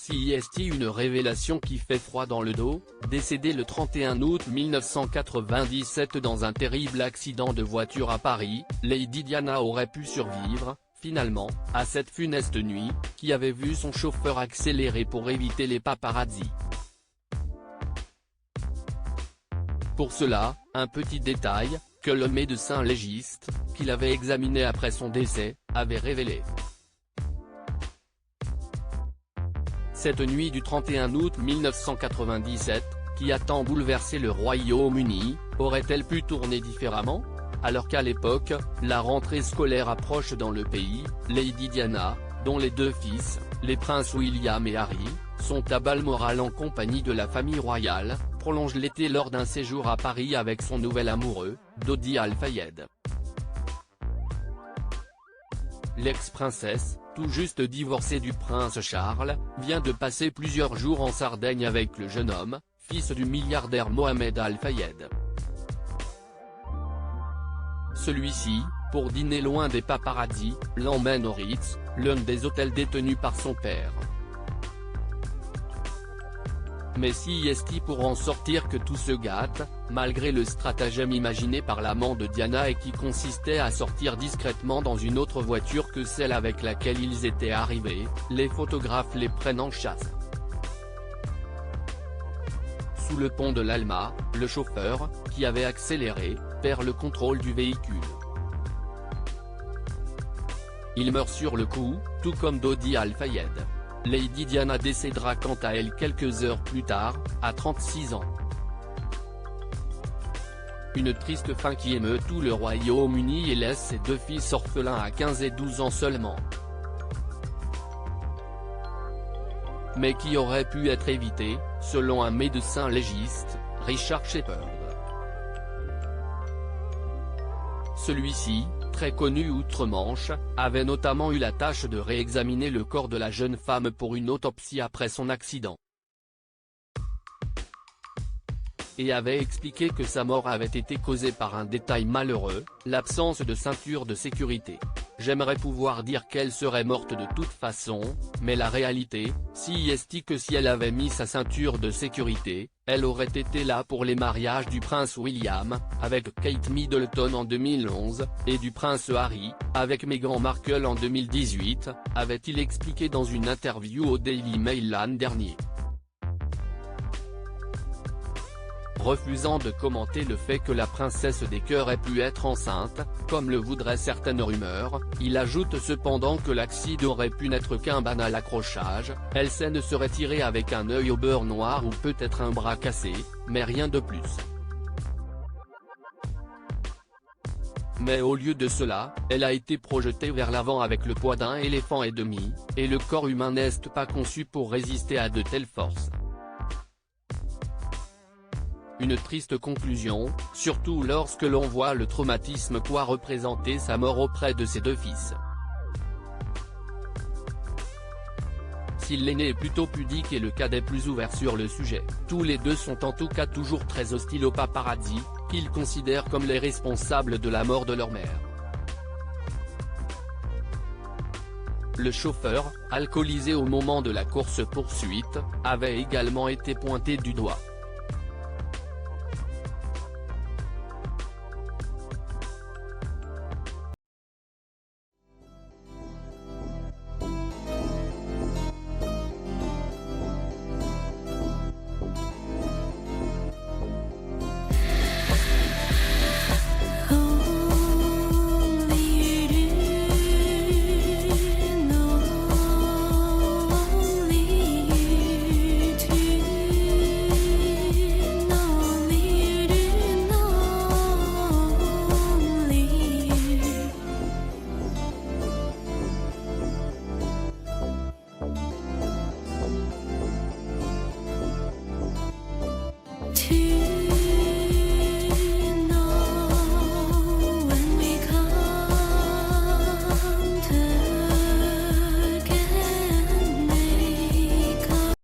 CIST, une révélation qui fait froid dans le dos. Décédée le 31 août 1997 dans un terrible accident de voiture à Paris, Lady Diana aurait pu survivre, finalement, à cette funeste nuit, qui avait vu son chauffeur accélérer pour éviter les paparazzis. Pour cela, un petit détail, que le médecin légiste, qui l'avait examiné après son décès, avait révélé. Cette nuit du 31 août 1997, qui a tant bouleversé le Royaume-Uni, aurait-elle pu tourner différemment? Alors qu'à l'époque, la rentrée scolaire approche dans le pays, Lady Diana, dont les deux fils, les princes William et Harry, sont à Balmoral en compagnie de la famille royale, prolonge l'été lors d'un séjour à Paris avec son nouvel amoureux, Dodi Al-Fayed. L'ex-princesse, tout juste divorcée du prince Charles, vient de passer plusieurs jours en Sardaigne avec le jeune homme, fils du milliardaire Mohamed Al-Fayed. Celui-ci, pour dîner loin des paparazzis, l'emmène au Ritz, l'un des hôtels détenus par son père. Mais CIST pour en sortir que tout se gâte, malgré le stratagème imaginé par l'amant de Diana et qui consistait à sortir discrètement dans une autre voiture que celle avec laquelle ils étaient arrivés, les photographes les prennent en chasse. Sous le pont de l'Alma, le chauffeur, qui avait accéléré, perd le contrôle du véhicule. Il meurt sur le coup, tout comme Dodi Al-Fayed. Lady Diana décédera quant à elle quelques heures plus tard, à 36 ans. Une triste fin qui émeut tout le Royaume-Uni et laisse ses deux fils orphelins à 15 et 12 ans seulement. Mais qui aurait pu être évitée, selon un médecin légiste, Richard Shepherd. Celui-ci, très connu outre-Manche, avait notamment eu la tâche de réexaminer le corps de la jeune femme pour une autopsie après son accident. Et avait expliqué que sa mort avait été causée par un détail malheureux, l'absence de ceinture de sécurité. J'aimerais pouvoir dire qu'elle serait morte de toute façon, mais la réalité, CIST que si elle avait mis sa ceinture de sécurité, elle aurait été là pour les mariages du prince William, avec Kate Middleton en 2011, et du prince Harry, avec Meghan Markle en 2018, avait-il expliqué dans une interview au Daily Mail l'an dernier. Refusant de commenter le fait que la princesse des cœurs ait pu être enceinte, comme le voudraient certaines rumeurs, il ajoute cependant que l'accident aurait pu n'être qu'un banal accrochage, elle ne serait tirée avec un œil au beurre noir ou peut-être un bras cassé, mais rien de plus. Mais au lieu de cela, elle a été projetée vers l'avant avec le poids d'un éléphant et demi, et le corps humain n'est pas conçu pour résister à de telles forces. Une triste conclusion, surtout lorsque l'on voit le traumatisme qu'a représenté sa mort auprès de ses deux fils. Si l'aîné est plutôt pudique et le cadet plus ouvert sur le sujet, tous les deux sont en tout cas toujours très hostiles aux paparazzi, qu'ils considèrent comme les responsables de la mort de leur mère. Le chauffeur, alcoolisé au moment de la course-poursuite, avait également été pointé du doigt.